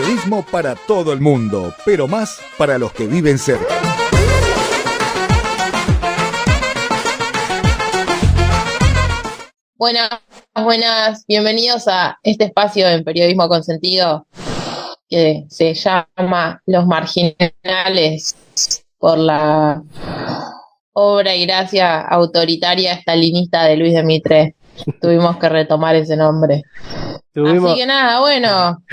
Periodismo para todo el mundo, pero más para los que viven cerca. Buenas, bienvenidos a este espacio en Periodismo con Sentido que se llama Los Marginales por la obra y gracia autoritaria estalinista de Luis de Mitre. Tuvimos que retomar ese nombre. Así que nada, bueno,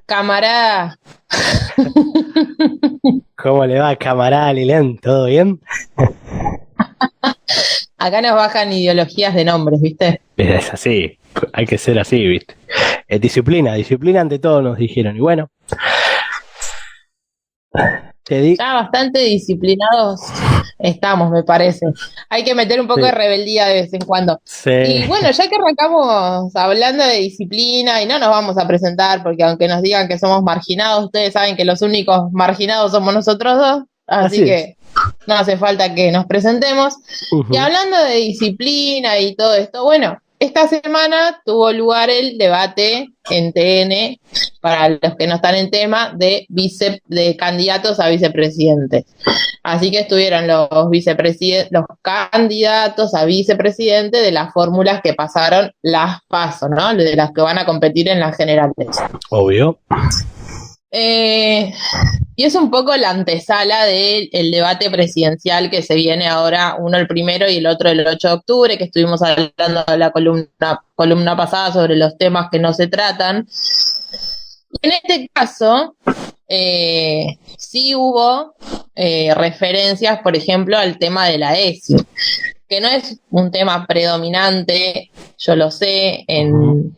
camarada. ¿Cómo le va, camarada Lilian? ¿Todo bien? Acá nos bajan ideologías de nombres, ¿viste? Es así, hay que ser así, ¿viste? Disciplina ante todo nos dijeron. Y bueno, ya bastante disciplinados estamos, me parece. Hay que meter un poco de rebeldía de vez en cuando. Sí. Y bueno, ya que arrancamos hablando de disciplina, y no nos vamos a presentar, porque aunque nos digan que somos marginados, ustedes saben que los únicos marginados somos nosotros dos, así que no hace falta que nos presentemos. Y hablando de disciplina y todo esto, bueno, esta semana tuvo lugar el debate en TN, para los que no están en tema, de candidatos a vicepresidentes. Así que estuvieron los candidatos a vicepresidente de las fórmulas que pasaron las PASO, ¿no? De las que van a competir en las generales. Obvio. Y es un poco la antesala del debate presidencial que se viene ahora, uno el 1 y el otro el 8 de octubre, que estuvimos hablando de la columna pasada sobre los temas que no se tratan. En este caso, sí hubo referencias, por ejemplo, al tema de la ESI, que no es un tema predominante, yo lo sé, en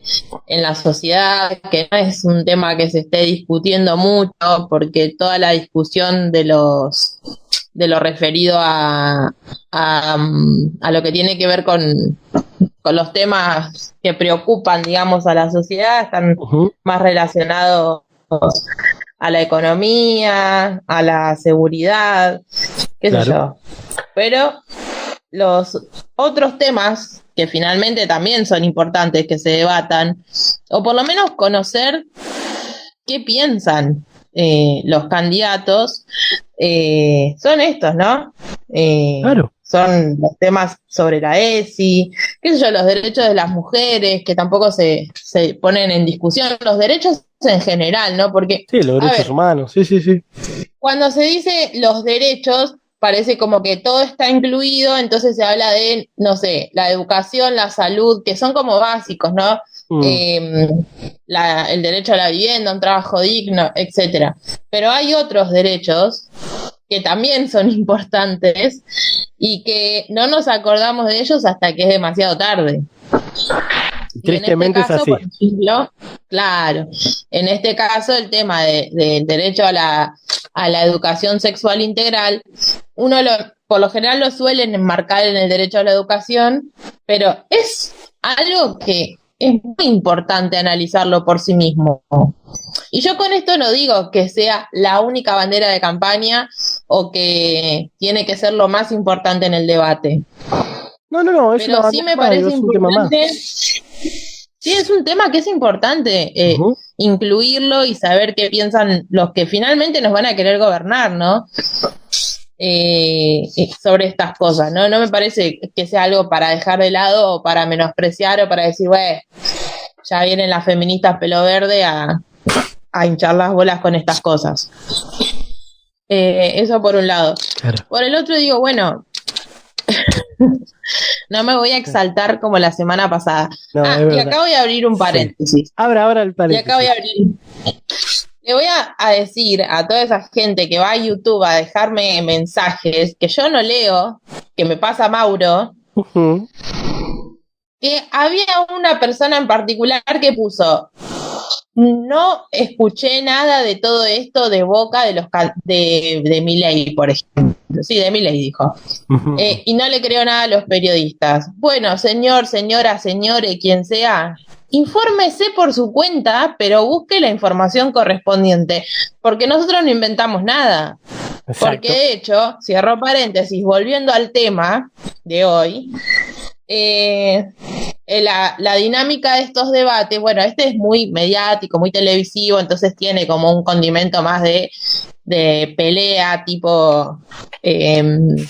la sociedad, que no es un tema que se esté discutiendo mucho, porque toda la discusión de lo referido a lo que tiene que ver con los temas que preocupan, digamos, a la sociedad, están más relacionados a la economía, a la seguridad, qué sé yo. Pero los otros temas que finalmente también son importantes que se debatan, o por lo menos conocer qué piensan los candidatos, son estos, ¿no? Claro. Son los temas sobre la ESI, qué sé yo, los derechos de las mujeres, que tampoco se ponen en discusión, los derechos en general, ¿no? Porque sí, los derechos humanos, sí. Cuando se dice los derechos, parece como que todo está incluido, entonces se habla de, no sé, la educación, la salud, que son como básicos, ¿no? El derecho a la vivienda, un trabajo digno, etcétera. Pero hay otros derechos que también son importantes y que no nos acordamos de ellos hasta que es demasiado tarde. Tristemente caso, es así. Por ejemplo, claro, en este caso el tema del derecho a la educación sexual integral, por lo general lo suelen enmarcar en el derecho a la educación, pero es algo que es muy importante analizarlo por sí mismo. Y yo con esto no digo que sea la única bandera de campaña o que tiene que ser lo más importante en el debate. No, es pero sí me parece importante. Sí, es un tema que es importante incluirlo y saber qué piensan los que finalmente nos van a querer gobernar, ¿no? Sobre estas cosas, ¿no? No me parece que sea algo para dejar de lado o para menospreciar o para decir, güey, ya vienen las feministas pelo verde a hinchar las bolas con estas cosas. Eso por un lado. Claro. Por el otro digo, bueno, no me voy a exaltar como la semana pasada. Y acá voy a abrir un paréntesis. Sí. Abra el paréntesis. Y acá voy a abrir. Le voy a decir a toda esa gente que va a YouTube a dejarme mensajes que yo no leo, que me pasa Mauro, que había una persona en particular que puso: no escuché nada de todo esto de boca de Milei, por ejemplo. Sí, de Milei dijo. Y no le creo nada a los periodistas. Bueno, señor, señora, señore, quien sea, infórmese por su cuenta, pero busque la información correspondiente, porque nosotros no inventamos nada. Exacto. Porque de hecho, cierro paréntesis, volviendo al tema de hoy, la dinámica de estos debates, bueno, este es muy mediático, muy televisivo, entonces tiene como un condimento más de pelea, tipo...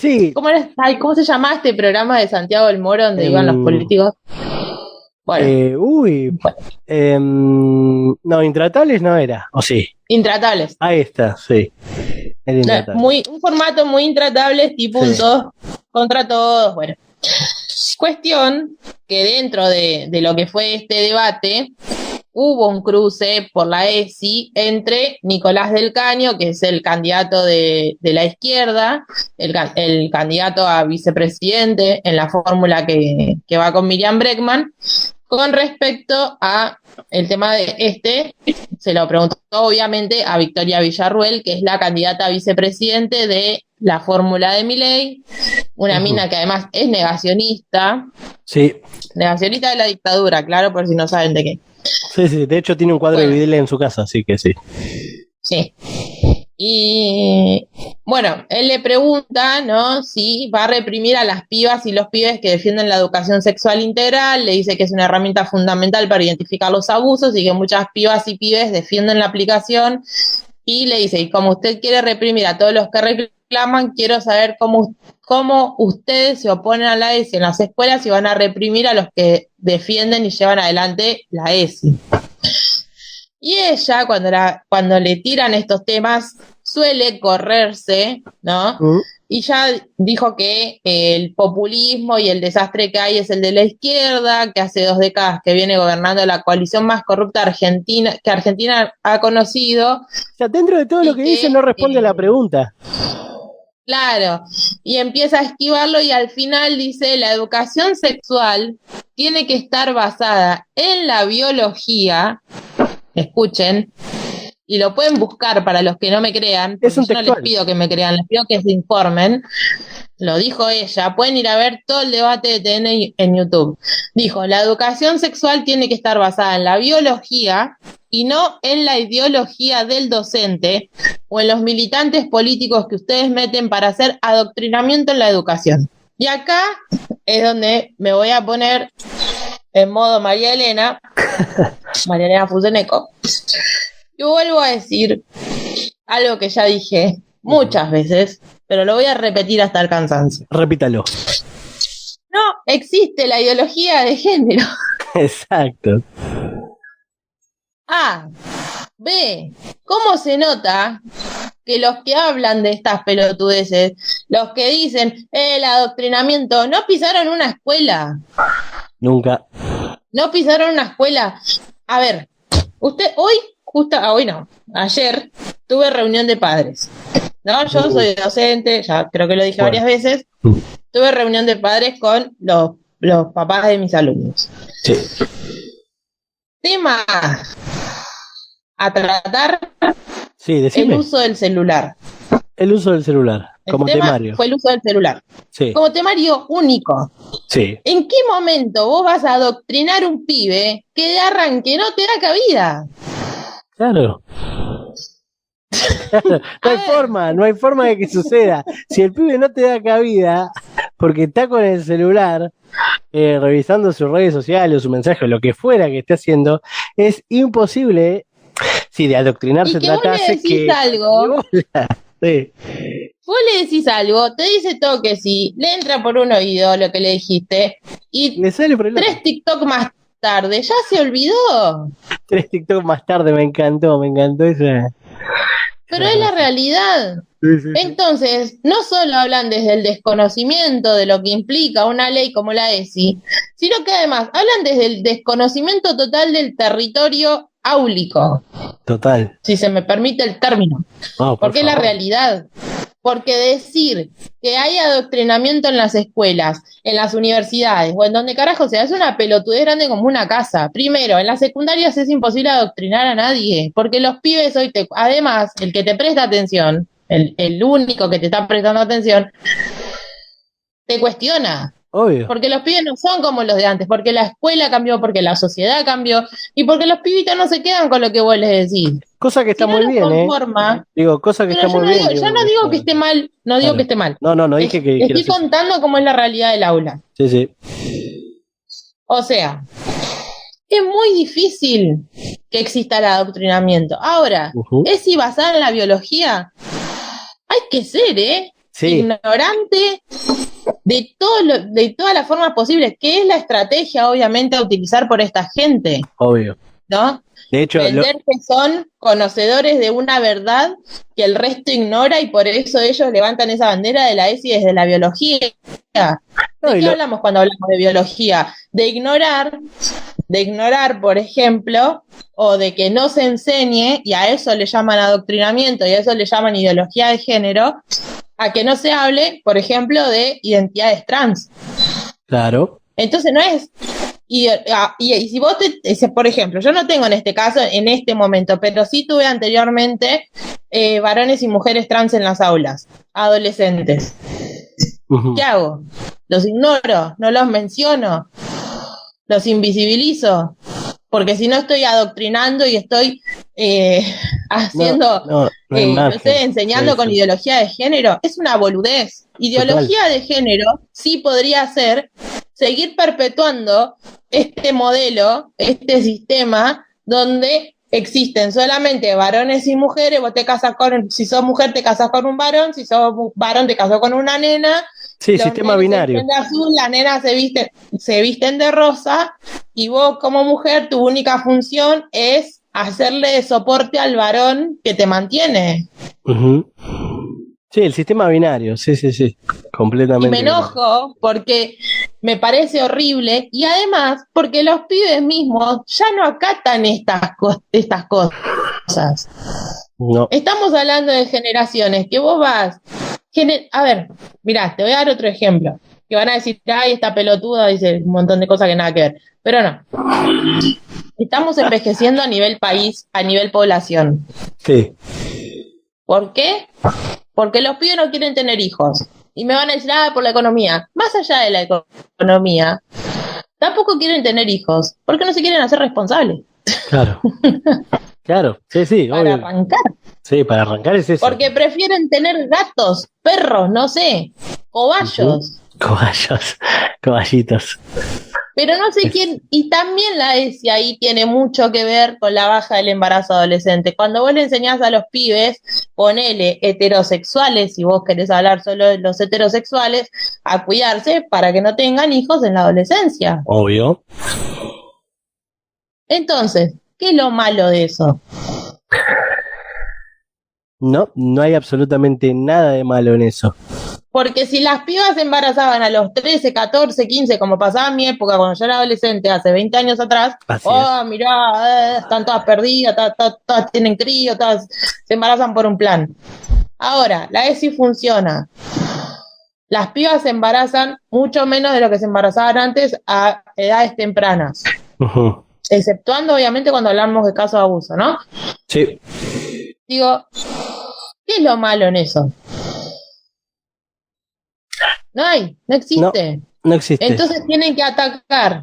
Sí. ¿Cómo se llama este programa de Santiago del Moro donde iban los políticos? Bueno. No, Intratables no era, ¿o sí? Intratables. Ahí está, sí. Un formato muy intratable, tipo un todos contra todos. Bueno, cuestión que dentro de lo que fue este debate hubo un cruce por la ESI entre Nicolás del Caño, que es el candidato de la izquierda, el candidato a vicepresidente en la fórmula que va con Miriam Bregman, con respecto a el tema de se lo preguntó obviamente a Victoria Villarruel, que es la candidata a vicepresidente de la fórmula de Milei, una mina que además es negacionista. Sí. Negacionista de la dictadura, claro, por si no saben de qué. Sí, de hecho tiene un cuadro de Videla en su casa, así que sí. Sí. Y bueno, él le pregunta, ¿no?, si va a reprimir a las pibas y los pibes que defienden la educación sexual integral. Le dice que es una herramienta fundamental para identificar los abusos y que muchas pibas y pibes defienden la aplicación. Y le dice, y como usted quiere reprimir a todos los que reclaman, quiero saber cómo ustedes se oponen a la ESI en las escuelas y van a reprimir a los que defienden y llevan adelante la ESI. Y ella, cuando le tiran estos temas, suele correrse, ¿no? Y ya dijo que el populismo y el desastre que hay es el de la izquierda, que hace 2 décadas que viene gobernando la coalición más corrupta que Argentina ha conocido. O sea, dentro de todo lo que dice no responde a la pregunta. Claro, y empieza a esquivarlo y al final dice, la educación sexual tiene que estar basada en la biología. Escuchen, y lo pueden buscar para los que no me crean, porque yo no les pido que me crean, les pido que se informen. Lo dijo ella, pueden ir a ver todo el debate de TN en YouTube. Dijo, la educación sexual tiene que estar basada en la biología y no en la ideología del docente o en los militantes políticos que ustedes meten para hacer adoctrinamiento en la educación. Y acá es donde me voy a poner en modo María Elena Fuseneco, y vuelvo a decir algo que ya dije muchas veces, pero lo voy a repetir hasta el cansancio. Repítalo. No existe la ideología de género. Exacto. A. B. ¿Cómo se nota que los que hablan de estas pelotudeces, los que dicen el adoctrinamiento, no pisaron una escuela? Nunca. No pisaron una escuela. A ver, ayer tuve reunión de padres. No, yo soy docente, ya creo que lo dije varias veces. Tuve reunión de padres con los papás de mis alumnos. Sí. Tema a tratar, sí, decime. el uso del celular. El uso del celular, como temario. Fue el uso del celular. Sí. Como temario único. Sí. ¿En qué momento vos vas a adoctrinar un pibe que de arranque no te da cabida? Claro. No hay forma de que suceda. Si el pibe no te da cabida, porque está con el celular, revisando sus redes sociales o su mensaje o lo que fuera que esté haciendo, es imposible. Si de adoctrinar se tratase que... algo, sí. Vos le decís algo, te dice todo que sí, le entra por un oído lo que le dijiste y le sale por el 3 TikTok más tarde, ya se olvidó. 3 TikTok más tarde, me encantó esa. Pero es la realidad. Sí. Entonces, no solo hablan desde el desconocimiento de lo que implica una ley como la ESI, sino que además hablan desde el desconocimiento total del territorio áulico. Total. Si se me permite el término. Porque es la realidad. Porque decir que hay adoctrinamiento en las escuelas, en las universidades o en donde carajo sea, es una pelotudez grande como una casa. Primero, en las secundarias es imposible adoctrinar a nadie, porque los pibes hoy además, el que te presta atención, el único que te está prestando atención, te cuestiona. Obvio. Porque los pibes no son como los de antes, porque la escuela cambió, porque la sociedad cambió y porque los pibitos no se quedan con lo que vos les decís. Cosa que está muy bien, conforma, Digo, cosa que está muy bien. Yo no digo que esté mal, no digo que esté mal. No dije que... Estoy contando cómo es la realidad del aula. Sí. O sea, es muy difícil que exista el adoctrinamiento. Ahora, ¿es si basada en la biología? Hay que ser, Sí. ignorante de todas las formas posibles, que es la estrategia, obviamente, a utilizar por esta gente. Obvio. ¿No? De hecho, vender que son conocedores de una verdad que el resto ignora, y por eso ellos levantan esa bandera de la ESI desde la biología. ¿De qué hablamos cuando hablamos de biología? De ignorar, por ejemplo, o de que no se enseñe, y a eso le llaman adoctrinamiento y a eso le llaman ideología de género, a que no se hable, por ejemplo, de identidades trans. Claro. Entonces no es... Y si vos por ejemplo, yo no tengo en este caso, en este momento, pero sí tuve anteriormente varones y mujeres trans en las aulas, adolescentes. ¿Qué hago? ¿Los ignoro? ¿No los menciono? ¿Los invisibilizo? Porque si no estoy adoctrinando y estoy haciendo, no sé, enseñando con ideología de género, es una boludez. Ideología de género sí podría ser seguir perpetuando este modelo, este sistema, donde existen solamente varones y mujeres. Vos te casas si sos mujer te casas con un varón, si sos varón te casas con una nena. Sí, sistema binario. Se visten de azul, las nenas se visten de rosa, y vos como mujer tu única función es hacerle de soporte al varón que te mantiene. Sí, el sistema binario, sí, completamente. Y me enojo porque me parece horrible, y además porque los pibes mismos ya no acatan estas cosas. No. Estamos hablando de generaciones que vos vas... A ver, mirá, te voy a dar otro ejemplo, que van a decir, ay, esta pelotuda dice un montón de cosas que nada que ver, pero no. Estamos envejeciendo a nivel país, a nivel población. Sí. ¿Por qué? Porque los pibes no quieren tener hijos. Y me van a decir, por la economía. Más allá de la economía, tampoco quieren tener hijos, porque no se quieren hacer responsables. Claro. Claro, sí, para obvio. arrancar. Sí, para arrancar es eso. Porque prefieren tener gatos, perros, no sé, cobayos. Caballitos. Pero no sé quién, y también la ESI ahí tiene mucho que ver con la baja del embarazo adolescente. Cuando vos le enseñás a los pibes, ponele heterosexuales, si vos querés hablar solo de los heterosexuales, a cuidarse para que no tengan hijos en la adolescencia. Obvio. Entonces, ¿qué es lo malo de eso? No hay absolutamente nada de malo en eso. Porque si las pibas se embarazaban a los 13, 14, 15, como pasaba en mi época cuando yo era adolescente, hace 20 años atrás, mirá, están todas perdidas, todas tienen crío, todas se embarazan por un plan. Ahora, la ESI funciona. Las pibas se embarazan mucho menos de lo que se embarazaban antes a edades tempranas. Exceptuando, obviamente, cuando hablamos de casos de abuso, ¿no? Sí. Digo, ¿qué es lo malo en eso? No existe. No existe. Entonces tienen que atacar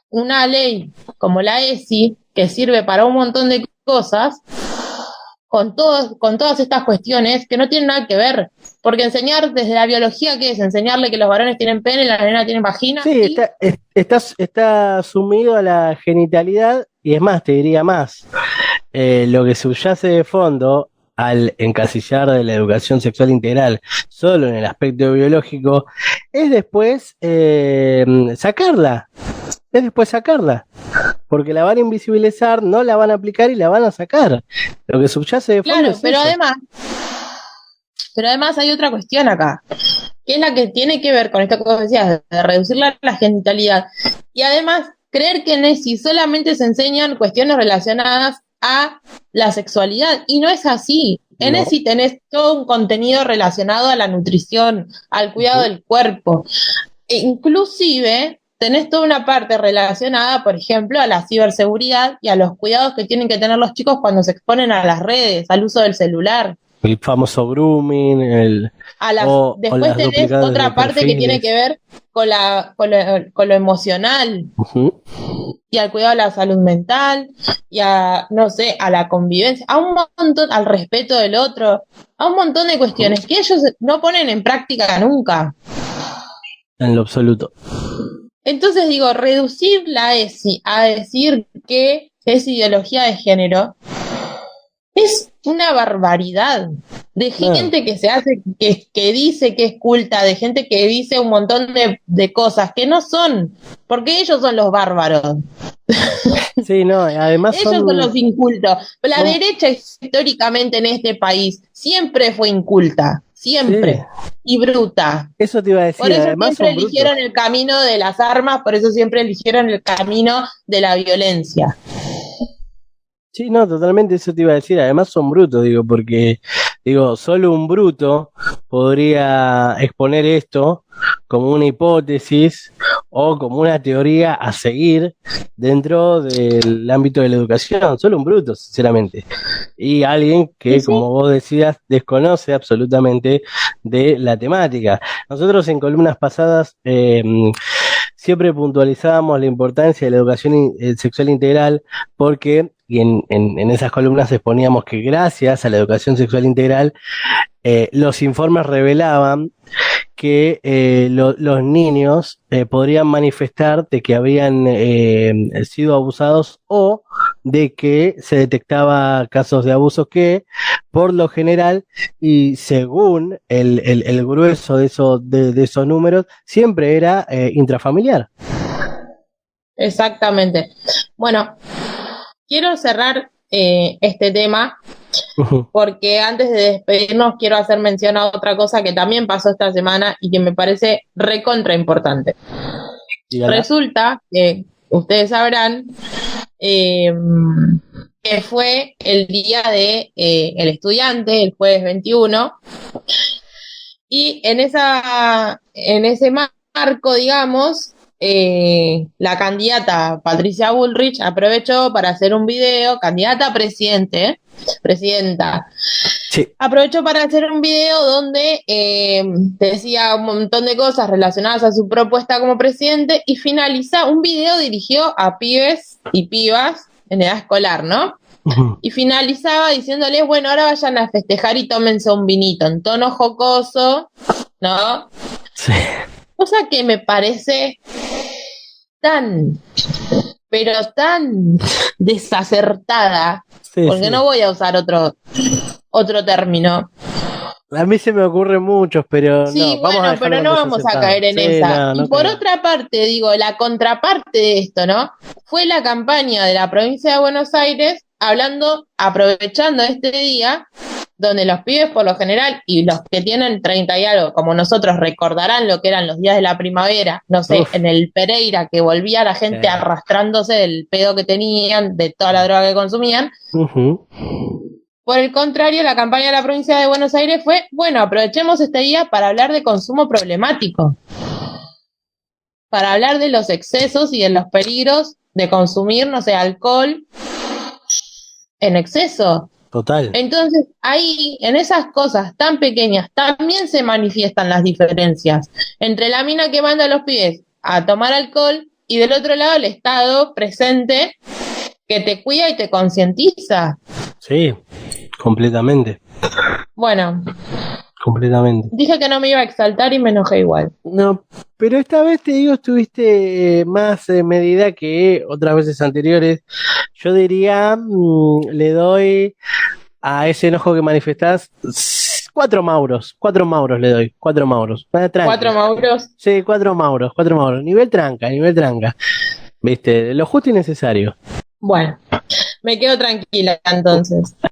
una ley como la ESI, que sirve para un montón de cosas, con todas estas cuestiones que no tienen nada que ver. Porque enseñar desde la biología, ¿qué es? Enseñarle que los varones tienen pene y las nenas tienen vagina. Sí, está sumido a la genitalidad, y es más, te diría más. Lo que subyace de fondo al encasillar de la educación sexual integral solo en el aspecto biológico es después sacarla. Porque la van a invisibilizar, no la van a aplicar y la van a sacar. Lo que subyace de fondo es pero eso. además hay otra cuestión acá, que es la que tiene que ver con esto que vos decías, de reducir la genitalidad. Y además, creer que en ESI solamente se enseñan cuestiones relacionadas a la sexualidad, y no es así. En ESI tenés todo un contenido relacionado a la nutrición, al cuidado del cuerpo. E inclusive tenés toda una parte relacionada, por ejemplo, a la ciberseguridad y a los cuidados que tienen que tener los chicos cuando se exponen a las redes, al uso del celular. El famoso grooming, después tenés otra parte que tiene que ver con lo emocional, y al cuidado de la salud mental, y a la convivencia, a un montón, al respeto del otro, a un montón de cuestiones que ellos no ponen en práctica nunca. En lo absoluto. Entonces digo, reducir la ESI a decir que es ideología de género es una barbaridad de gente que se hace, que dice que es culta, de gente que dice un montón de cosas que no son, porque ellos son los bárbaros. Sí, no, además Ellos son los incultos. La derecha históricamente en este país siempre fue inculta, siempre, sí, y bruta. eso te iba a decir. Por eso Además siempre son eligieron brutos. el camino de las armas, por eso siempre eligieron el camino de la violencia. Sí, no, totalmente eso te iba a decir. Además son brutos, digo, porque, digo, solo un bruto podría exponer esto como una hipótesis o como una teoría a seguir dentro del ámbito de la educación. Solo un bruto, sinceramente. Y alguien que, Sí, como vos decías, desconoce absolutamente de la temática. Nosotros en columnas pasadas siempre puntualizábamos la importancia de la educación sexual integral porque y en esas columnas exponíamos que gracias a la educación sexual integral, los informes revelaban que los niños podrían manifestar de que habían sido abusados o de que se detectaba casos de abusos que, por lo general, y según el grueso de esos números, siempre era intrafamiliar. exactamente. Bueno, quiero cerrar este tema porque antes de despedirnos quiero hacer mención a otra cosa que también pasó esta semana y que me parece recontra importante. Dígala. Resulta que ustedes sabrán que fue el día de el estudiante, el jueves 21, y en ese marco, digamos, la candidata Patricia Bullrich aprovechó para hacer un video, candidata a presidenta, Sí. aprovechó para hacer un video donde decía un montón de cosas relacionadas a su propuesta como presidente y finaliza un video dirigido a pibes y pibas en edad escolar, ¿no? Y finalizaba diciéndoles, bueno, ahora vayan a festejar y tómense un vinito, en tono jocoso, ¿no? Sí. Cosa que me parece tan, pero tan desacertada, Sí, porque sí. no voy a usar otro término. A mí se me ocurren muchos, pero Sí, no, vamos a bueno, dejarlo pero en no vamos a desacertado. caer en Sí, esa. no Y por caigamos. otra parte, digo, la contraparte de esto, ¿no? Fue la campaña de la provincia de Buenos Aires hablando, aprovechando este día, donde los pibes por lo general y los que tienen 30 y algo, como nosotros, recordarán lo que eran los días de la primavera, no sé, Uf. en el Pereira, que volvía la gente arrastrándose del pedo que tenían, de toda la droga que consumían. Ujú. Por el contrario, la campaña de la provincia de Buenos Aires fue, bueno, aprovechemos este día para hablar de consumo problemático, para hablar de los excesos y de los peligros de consumir, no sé, alcohol en exceso. Total. Entonces, ahí, en esas cosas tan pequeñas, también se manifiestan las diferencias entre la mina que manda a los pibes a tomar alcohol y del otro lado el Estado presente que te cuida y te concientiza. Sí, completamente. Bueno, Completamente. dije que no me iba a exaltar y me enojé igual. No, pero esta vez te digo, estuviste más medida que otras veces anteriores. Yo diría, le doy a ese enojo que manifestás 4 Mauros le doy, 4 Mauros. Tranqui. 4 Mauros. Sí, 4 Mauros. Nivel tranca. Viste, lo justo y necesario. Bueno, me quedo tranquila entonces.